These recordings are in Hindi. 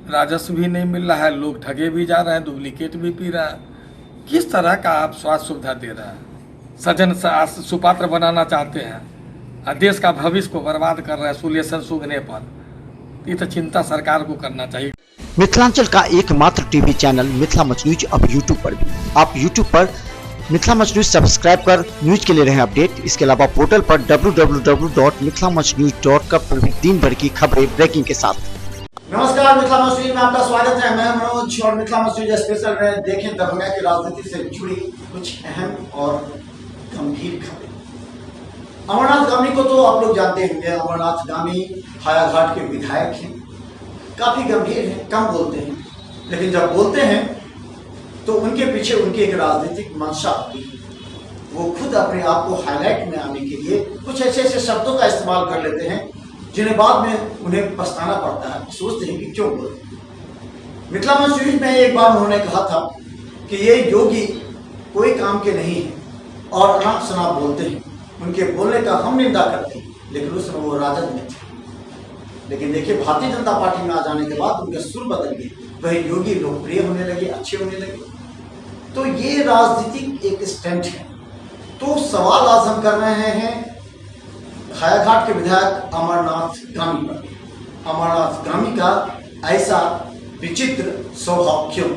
राजस्व भी नहीं मिल रहा है, लोग ठगे भी जा रहे हैं, डुप्लीकेट भी पी रहे हैं। किस तरह का आप स्वास्थ्य सुविधा दे रहे हैं? सजन सुपात्र बनाना चाहते हैं और देश का भविष्य को बर्बाद कर रहे हैं सोल्यूशन सूंघने पर। ये तो चिंता सरकार को करना चाहिए। मिथिलांचल का एकमात्र TV channel Mithila much news अब यूट्यूब पर भी। आप यूट्यूब पर मिथिला मच न्यूज सब्सक्राइब कर न्यूज के लिए रहें अपडेट। इसके अलावा पोर्टल पर www.mithilamachnews.com पर भी दिन भर की खबरें ब्रेकिंग के साथ। नमस्कार, मिथिला मच न्यूज में आपका स्वागत है। मैं मनोज और मिथिला मच न्यूज स्पेशल में देखें दरभंगा की राजनीति से जुड़ी कुछ अहम और गंभीर खबरें। अमरनाथ गामी को तो आप लोग जानते होंगे। अमरनाथ गामी हायाघाट के विधायक हैं, काफी गंभीर हैं, कम बोलते हैं, लेकिन जब बोलते हैं तो उनके पीछे उनकी एक राजनीतिक मंशा होती है। वो खुद अपने आप को हाईलाइट में आने के लिए कुछ ऐसे शब्दों का इस्तेमाल कर लेते हैं जिन्हें बाद में उन्हें पछताना पड़ता है, सोचते हैं कि क्यों बोलते। मिथिला मच न्यूज में एक बार उन्होंने कहा था कि ये योगी कोई काम के नहीं है और अनाप शनाप बोलते हैं, उनके बोलने का हम निंदा करते हैं, लेकिन उस समय वो राजद में थे। लेकिन देखिए, भारतीय जनता पार्टी में आ जाने के बाद उनके सुर बदल गए, वही योगी लोकप्रिय होने लगे, अच्छे होने लगे। तो ये राजनीतिक एक स्टंट है। तो सवाल आज हम कर रहे हैं हायाघाट के विधायक अमरनाथ गामी पर। अमरनाथ गामी का ऐसा विचित्र स्वभाव क्यों?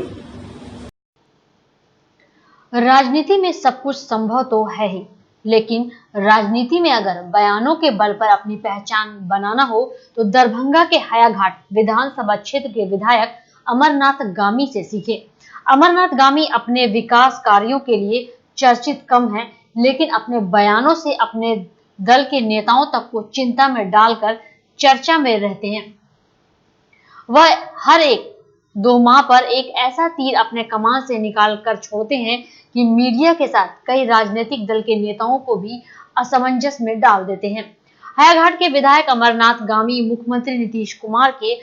राजनीति में सब कुछ संभव तो है ही, लेकिन राजनीति में अगर बयानों के बल पर अपनी पहचान बनाना हो तो दरभंगा के हायाघाट विधानसभा क्षेत्र के विधायक अमरनाथ गामी से सीखे। अमरनाथ गामी अपने विकास कार्यों के लिए चर्चित कम हैं, लेकिन अपने बयानों से अपने दल के नेताओं तक को चिंता में डालकर चर्चा में रहते हैं। वह हर 1-2 माह पर एक ऐसा तीर अपने कमान से निकाल कर छोड़ते हैं कि मीडिया के साथ कई राजनीतिक दल के नेताओं को भी असमंजस में डाल देते हैं। हायाघाट के विधायक अमरनाथ गामी मुख्यमंत्री नीतीश कुमार के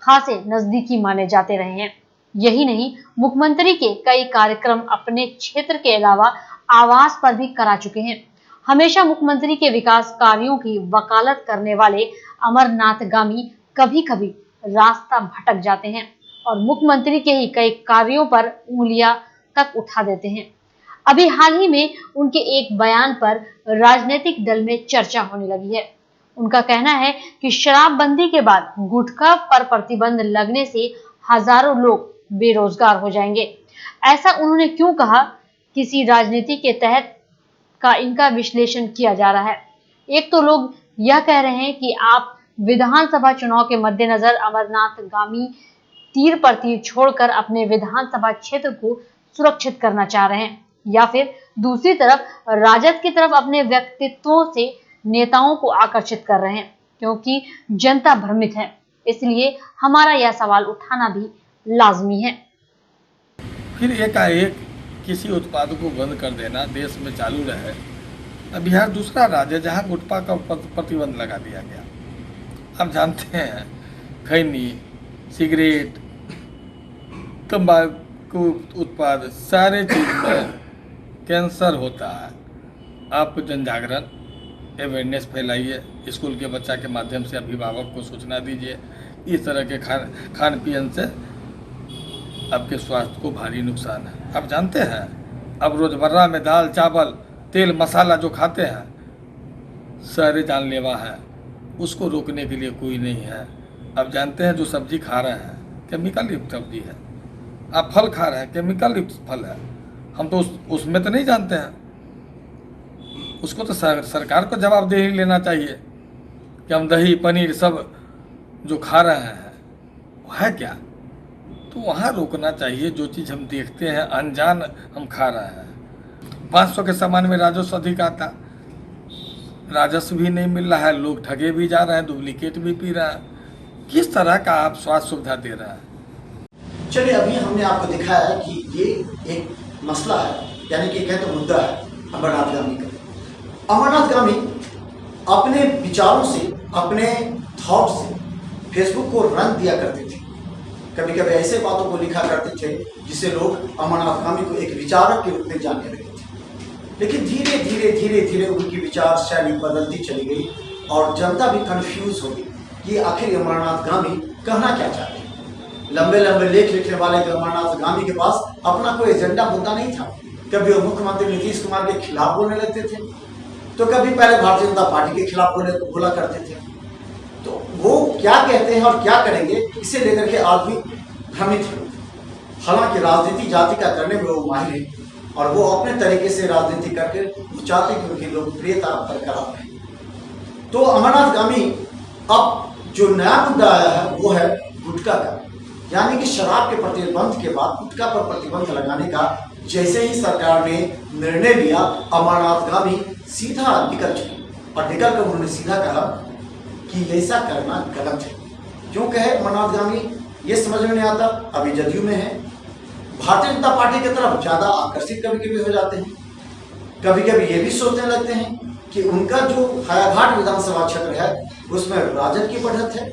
खासे नजदीकी माने जाते रहे हैं। यही नहीं, मुख्यमंत्री के कई कार्यक्रम अपने क्षेत्र के अलावा आवास पर भी करा चुके हैं। हमेशा मुख्यमंत्री के विकास कार्यों की वकालत करने वाले अमरनाथ गामी कभी कभी रास्ता भटक जाते हैं और मुख्यमंत्री के ही कई कार्यों पर उंगलियां तक उठा देते हैं। अभी हाल ही में उनके एक बयान पर राजनीतिक दल में चर्चा होने लगी है। उनका कहना है कि शराबबंदी के बाद गुटखा पर प्रतिबंध लगने से हजारों लोग बेरोजगार हो जाएंगे। ऐसा उन्होंने क्यों कहा? किसी राजनीति के तहत का इनका विश्लेषण किया जा रहा है। एक तो लोग यह कह रहे हैं कि आप विधानसभा चुनाव के मद्देनजर अमरनाथ गामी तीर पर तीर छोड़कर अपने विधानसभा क्षेत्र को सुरक्षित करना चाह रहे हैं, या फिर दूसरी तरफ राजद की तरफ अपने व्यक्तित्वों से नेताओं को आकर्षित कर रहे हैं, क्योंकि जनता भ्रमित है। इसलिए हमारा यह सवाल उठाना भी लाजमी है। फिर एकाएक किसी उत्पाद को बंद कर देना देश में चालू रहे। अब बिहार दूसरा राज्य जहां गुटखा का प्रतिबंध लगा दिया गया। आप जानते हैं, खैनी, सिगरेट, तंबाकू उत्पाद, सारे चीज में कैंसर होता है। आप जन जागरण अवेयरनेस फैलाइए, स्कूल के बच्चा के माध्यम से अभिभावक को सूचना दीजिए। इस तरह के खान पीन से आपके स्वास्थ्य को भारी नुकसान है। आप जानते हैं, अब रोजमर्रा में दाल चावल तेल मसाला जो खाते हैं सारे जानलेवा है, उसको रोकने के लिए कोई नहीं है। आप जानते हैं, जो सब्जी खा रहे हैं केमिकल युक्त सब्जी है, आप फल खा रहे हैं केमिकल युक्त फल है। हम तो उसमें तो नहीं जानते हैं। उसको तो सरकार को जवाबदेही लेना चाहिए कि हम दही पनीर सब जो खा रहे हैं वो है क्या, तो वहाँ रोकना चाहिए। जो चीज़ हम देखते हैं अनजान हम खा रहे हैं। 500 के सामान में राजस्व अधिक आता, राजस्व भी नहीं मिल रहा है, लोग ठगे भी जा रहे हैं, डुप्लीकेट भी पी रहे हैं। किस तरह का आप स्वास्थ्य सुविधा दे रहे हैं? चलिए, अभी हमने आपको दिखाया है कि ये एक मसला है, यानी कि कहते मुद्दा है अमरनाथ गामी का। अमरनाथ गामी अपने विचारों से, अपने थॉट से फेसबुक को रंग दिया करते थे। कभी कभी ऐसे बातों को लिखा करते थे जिससे लोग अमरनाथ गामी को एक विचारक के रूप में जानने लगे थे। लेकिन धीरे धीरे धीरे धीरे उनकी विचार शैली बदलती चली गई और जनता भी कंफ्यूज हो गई कि आखिर अमरनाथ गामी कहना क्या चाहते हैं। लंबे लंबे लेख लिखने वाले अमरनाथ गामी के पास अपना कोई एजेंडा मुद्दा नहीं था। कभी वो मुख्यमंत्री नीतीश कुमार के खिलाफ बोलने लगते थे, तो कभी पहले भारतीय जनता पार्टी के खिलाफ बोला करते थे। तो वो क्या कहते हैं और क्या करेंगे इसे लेकर के आदमी भ्रमित है। हालांकि राजनीति जाति का करने में वो माहिर है और वो अपने तरीके से राजनीति करके वो चाहते कि उनकी लोकप्रियता बरकरार रहे। तो अमरनाथ गामी अब जो नया मुद्दा आया है वो है गुटखा का, यानी कि शराब के प्रतिबंध के बाद गुटखा पर प्रतिबंध लगाने का जैसे ही सरकार ने निर्णय लिया, अमरनाथ गामी सीधा निकल चुके और निकल कर उन्होंने सीधा कहा कि ऐसा करना गलत है। क्यों कहे अमरनाथ गामी ये समझ में नहीं आता। अभी जदयू में है, भारतीय जनता पार्टी की तरफ ज्यादा आकर्षित कभी कभी हो जाते हैं, कभी कभी ये भी सोचने लगते हैं कि उनका जो हायाघाट विधानसभा क्षेत्र है उसमें राजद की बढ़त है।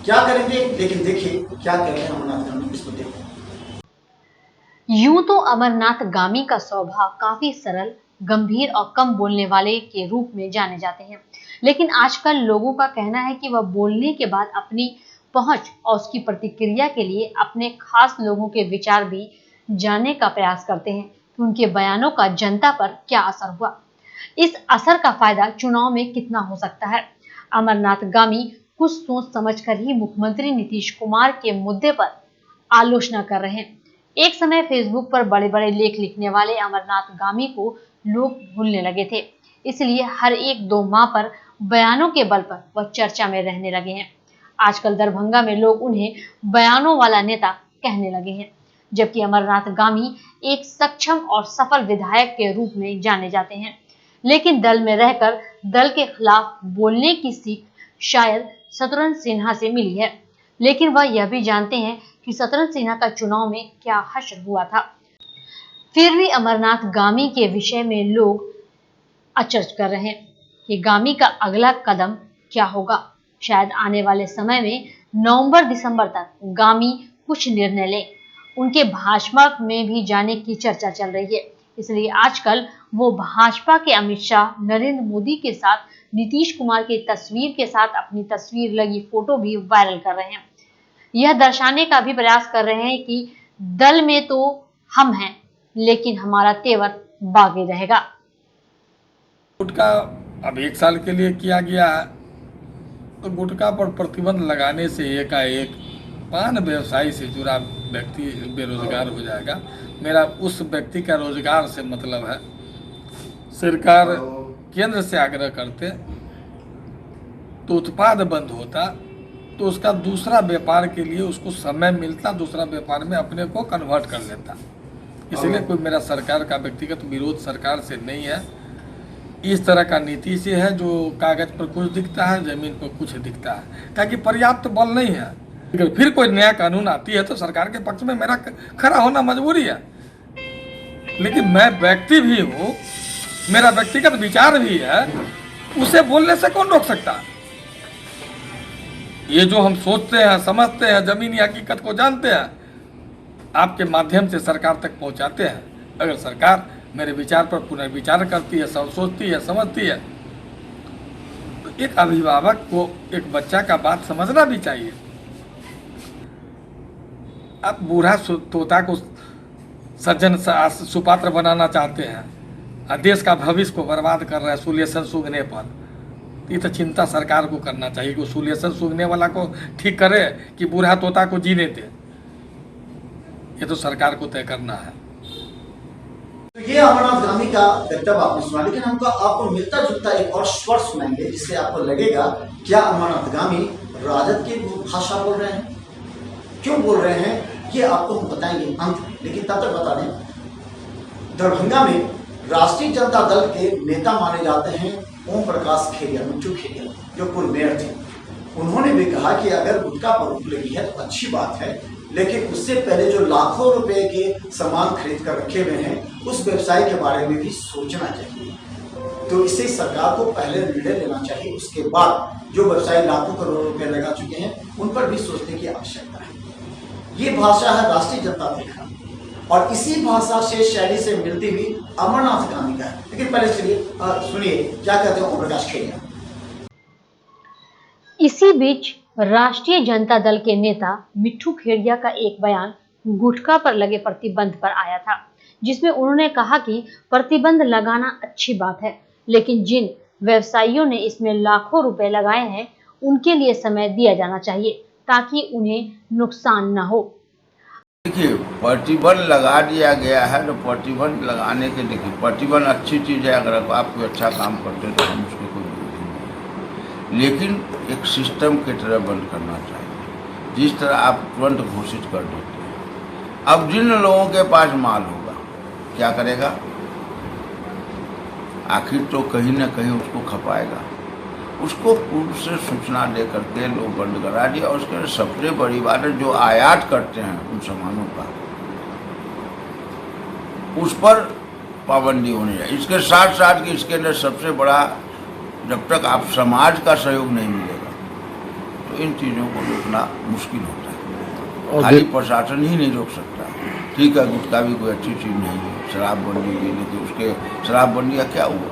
क्या करेंगे, लेकिन देखिए क्या कह रहे हैं अमरनाथ गामी, इसको देखो। यूं तो अमरनाथ गामी का स्वभाव काफी सरल, गंभीर और कम बोलने वाले के रूप में जाने जाते हैं, लेकिन आजकल लोगों का कहना है कि वह बोलने के बाद अपनी पहुंच और उसकी प्रतिक्रिया के लिए अपने खास लोगों के विचार भी जानने का प्रयास करते हैं कि उनके बयानों का जनता पर क्या असर हुआ। इस असर का फायदा चुनाव में कितना हो सकता है। अमरनाथ गामी कुछ सोच समझकर ही मुख्यमंत्री नीतीश कुमार के मुद्दे पर आलोचना कर रहे हैं। एक समय फेसबुक पर बड़े बड़े लेख लिखने वाले अमरनाथ गामी को लोग भूलने लगे थे, इसलिए हर 1-2 माह पर बयानों के बल पर वह चर्चा में रहने लगे हैं। आजकल दरभंगा में लोग उन्हें बयानों वाला नेता कहने लगे हैं, जबकि अमरनाथ गामी एक सक्षम और सफल विधायक के रूप में जाने जाते हैं। लेकिन दल में रहकर दल के खिलाफ बोलने की सीख शायद शत्रुघ्न सिन्हा से मिली है, लेकिन वह यह भी जानते हैं कि शत्रुघ्न सिन्हा का चुनाव में क्या हश्र हुआ था। फिर भी अमरनाथ गामी के विषय में लोग अचरज कर रहे हैं कि गामी का अगला कदम क्या होगा। शायद आने वाले समय में नवंबर-दिसंबर तक गामी कुछ निर्णय लें। उनके भाजपा में भी जाने की चर्चा चल रही है, इसलिए आजकल वो भाजपा के अमित शाह, नरेंद्र मोदी के साथ नीतीश कुमार की तस्वीर के साथ अपनी तस्वीर लगी फोटो भी वायरल कर रहे हैं। यह दर्शाने का भी प्रयास कर रहे हैं कि दल में तो हम हैं, लेकिन हमारा तेवर बागी रहेगा। गुटखा अब 1 साल के लिए किया गया है, तो गुटखा पर प्रतिबंध लगाने से एकाएक पान व्यवसायी से जुड़ा व्यक्ति बेरोजगार हो जाएगा। मेरा उस व्यक्ति का रोजगार से मतलब है। सरकार केंद्र से आग्रह करते तो उत्पाद बंद होता, तो उसका दूसरा व्यापार के लिए उसको समय मिलता, दूसरा व्यापार में अपने को कन्वर्ट कर लेता। इसलिए कोई मेरा सरकार का व्यक्तिगत विरोध सरकार से नहीं है। इस तरह का नीति से है जो कागज पर कुछ दिखता है, जमीन पर कुछ दिखता है, ताकि पर्याप्त बल नहीं है। अगर फिर कोई नया कानून आती है तो सरकार के पक्ष में मेरा खड़ा होना मजबूरी है। लेकिन मैं व्यक्ति भी हूँ, मेरा व्यक्तिगत विचार भी है, उसे बोलने से कौन रोक सकता है। ये जो हम सोचते हैं, समझते हैं, जमीनी हकीकत को जानते हैं, आपके माध्यम से सरकार तक पहुंचाते हैं। अगर सरकार मेरे विचार पर पुनर्विचार करती है, सोचती है, समझती है, तो एक अभिभावक को एक बच्चा का बात समझना भी चाहिए। आप बूढ़ा तोता को सज्जन सुपात्र बनाना चाहते हैं, देश का भविष्य को बर्बाद कर रहे हैं सोल्यूशन सूंघने पर। ये तो चिंता सरकार को करना चाहिए कि सोल्यूशन सूंघने वाला को ठीक करे कि बूढ़ा तोता को जीने दे। ये तो सरकार को तय करना है। तो ये अमरनाथ गामी का वक्तव्य आपने सुना, लेकिन हमको आपको मिलता जुलता एक और स्वर सुनाएंगे जिससे आपको लगेगा क्या अमरनाथ गामी राजद की भाषा बोल रहे हैं, क्यों बोल रहे हैं, ये आपको हम बताएंगे अंत में। लेकिन तब तक बता दें, दरभंगा में राष्ट्रीय जनता दल के नेता माने जाते हैं ओम प्रकाश खेरिया, मुंचू खेरिया, जो पूर्व मेयर थे। उन्होंने भी कहा कि अगर गुटखा पर रोक लगी है तो अच्छी बात है, लेकिन उससे पहले जो लाखों रुपए के सामान खरीद कर रखे हुए हैं उस व्यवसाय के बारे में भी सोचना चाहिए। तो इससे सरकार को पहले निर्णय लेना चाहिए, उसके बाद जो व्यवसायी लाखों करोड़ रुपए लगा चुके हैं उन पर भी सोचने की आवश्यकता है। ये भाषा है राष्ट्रीय जनता दल का, और इसी भाषा से शैली से मिलती हुई अमरनाथ गामी का है। लेकिन पहले चलिए सुनिए क्या कहते हैं ओम प्रकाश खेरिया। इसी बीच राष्ट्रीय जनता दल के नेता मिट्ठू खेड़िया का एक बयान गुटखा पर लगे प्रतिबंध पर आया था, जिसमें उन्होंने कहा कि प्रतिबंध लगाना अच्छी बात है, लेकिन जिन व्यवसायियों ने इसमें लाखों रुपए लगाए हैं उनके लिए समय दिया जाना चाहिए ताकि उन्हें नुकसान न हो। देखिए, प्रतिबंध लगा दिया गया है तो प्रतिबंध लगाने के, देखिए प्रतिबंध अच्छी चीज़ है, अगर आप कोई अच्छा काम करते हैं तो हम उसको कोई विरोध नहीं, लेकिन एक सिस्टम की तरह बंद करना चाहिए। जिस तरह आप तुरंत घोषित कर देते हैं, अब जिन लोगों के पास माल होगा क्या करेगा, आखिर तो कहीं ना कहीं उसको खपाएगा, उसको पूर्व से सूचना दे करके लोग बंद करा दिया। और उसके सबसे बड़ी बात है जो आयात करते हैं उन सामानों का, उस पर पाबंदी होनी चाहिए। इसके साथ साथ कि इसके अंदर सबसे बड़ा, जब तक आप समाज का सहयोग नहीं मिलेगा तो इन चीज़ों को रोकना मुश्किल होता है। खाली प्रशासन ही नहीं रोक सकता। ठीक है, गुटखा भी कोई अच्छी चीज़ नहीं है, शराबबंदी भी, लेकिन उसके शराबबंदी का क्या हुआ?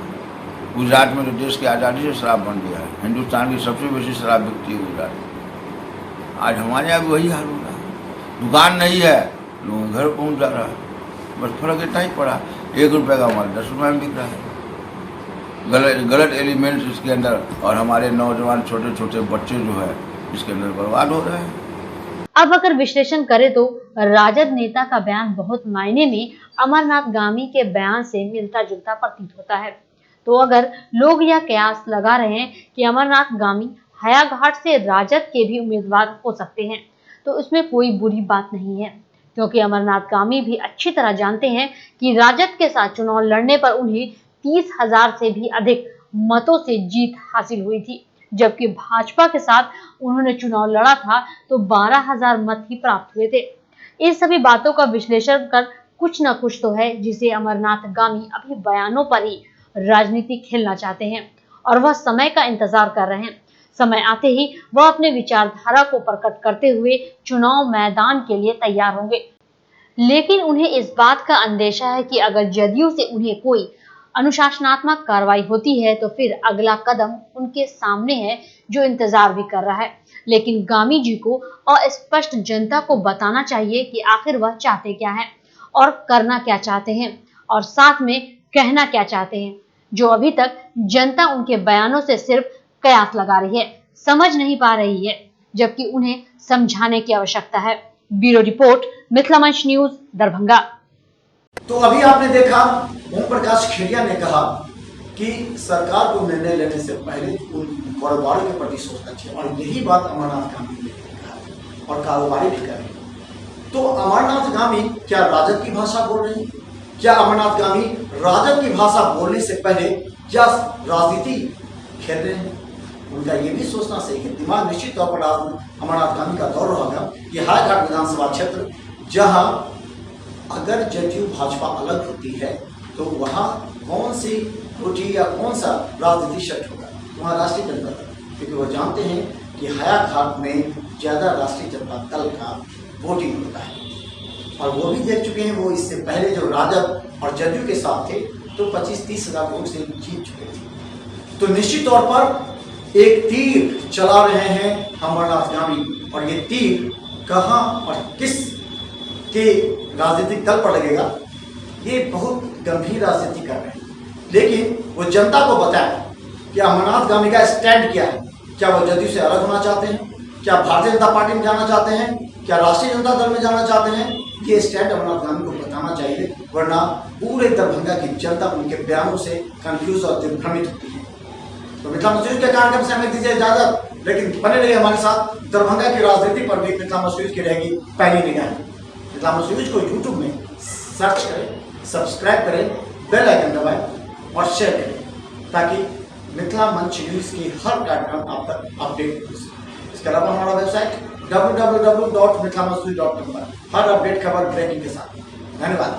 गुजरात में तो देश की आज़ादी से शराब बन गया है, हिंदुस्तान की सबसे बेसी शराब बिकती है गुजरात में। आज हमारे यहाँ भी वही हाल हो रहा है, दुकान नहीं है, लोग घर पहुँच जा रहा है, बस फर्क इतना ही पड़ा, 1 रुपये का माल 10 रुपये में बिक रहा है। गलत एलिमेंट्स इसके अंदर, और हमारे नौजवान छोटे छोटे बच्चे जो है इसके अंदर बर्बाद हो रहे हैं। अब अगर विश्लेषण करें तो राजद नेता का बयान बहुत मायने में अमरनाथ गामी के बयान से मिलता जुलता प्रतीत होता है। तो अगर लोग यह कयास लगा रहे हैं कि अमरनाथ गामी हयाघाट से राजद के भी उम्मीदवार हो सकते हैं, तो इसमें कोई बुरी बात नहीं है, क्योंकि अमरनाथ गामी भी अच्छी तरह जानते हैं कि राजद के साथ चुनाव लड़ने पर उन्हें 30,000 से भी अधिक मतों से जीत हासिल हुई थी, जबकि भाजपा के साथ उन्होंने चुनाव लड़ा था तो 12,000 मत ही प्राप्त हुए थे। इन सभी बातों का विश्लेषण कर कुछ न कुछ तो है जिसे अमरनाथ गामी अभी बयानों पर ही राजनीति खेलना चाहते हैं और वह समय का इंतजार कर रहे हैं। समय आते ही वह अपने विचारधारा को प्रकट करते हुए चुनाव मैदान के लिए तैयार होंगे। लेकिन उन्हें इस बात का अंदेशा है कि अगर जदयू से उन्हें कोई अनुशासनात्मक कार्रवाई होती है तो फिर अगला कदम उनके सामने है, जो इंतजार भी कर रहा है। लेकिन गामी जी को अस्पष्ट जनता को बताना चाहिए कि आखिर वह चाहते क्या है और करना क्या चाहते हैं, और साथ में कहना क्या चाहते हैं, जो अभी तक जनता उनके बयानों से सिर्फ कयास लगा रही है, समझ नहीं पा रही है, जबकि उन्हें समझाने की आवश्यकता है। ब्यूरो रिपोर्ट, मिथिला मंच न्यूज, दरभंगा। तो अभी आपने देखा ओम प्रकाश खेड़िया ने कहा कि सरकार को निर्णय लेने से पहले उन कारोबारियों के प्रति सोचना चाहिए, और यही बात अमरनाथ गामी ने कहा और कारोबारी भी कर रहे हैं। तो अमरनाथ गामी क्या राजद की भाषा बोल रहे हैं? क्या अमरनाथ गामी राजद की भाषा बोलने से पहले क्या राजनीति खेल रहे हैं? उनका ये भी सोचना सही है। दिमाग निश्चित तौर पर अमरनाथ गामी का दौर होगा कि हाईघाट विधानसभा क्षेत्र, जहां अगर जदयू भाजपा अलग होती है तो वहां कौन सी रोटी या कौन सा राजनीति शट होगा, वहां राष्ट्रीय जनता दल, क्योंकि वो जानते हैं कि हायाघाट में ज्यादा राष्ट्रीय जनता दल का वोटिंग होता है, और वो भी देख चुके हैं। वो इससे पहले जो राजद और जदयू के साथ थे तो 25-30 हजार वोट से जीत चुके थे। तो निश्चित तौर पर एक तीर चला रहे हैं अमरनाथ गामी, और ये तीर कहां और किस के राजनीतिक दल पर लगेगा, ये बहुत गंभीर राजनीति कर रहे हैं। लेकिन वो जनता को बताएं कि अमरनाथ गामी का स्टैंड क्या है। क्या वो जदयू से अलग होना चाहते हैं? क्या भारतीय जनता पार्टी में जाना चाहते हैं? क्या राष्ट्रीय जनता दल में जाना चाहते हैं? ये स्टैंड अमरनाथ गामी को बताना चाहिए, वरना पूरे दरभंगा की जनता उनके बयानों से कंफ्यूज और दिग्भ्रमित होती है। तो मिथिला मंच न्यूज के कार्यक्रम से हमें दीजिए इजाजत, लेकिन बने रहिए हमारे साथ। दरभंगा की राजनीति पर भी मिथिला मंच न्यूज की रहेगी पहली निगाह। मिथिला मंच न्यूज को यूट्यूब में सर्च करें, सब्सक्राइब करें, बेल आइकन दबाएं और शेयर करें, ताकि मिथिला मंच न्यूज की हर कार्यक्रम आप तक अपडेट हो सके। इसके अलावा हमारा वेबसाइट www.mithlamanchnews.com पर हर अपडेट खबर ब्रेकिंग के साथ। धन्यवाद।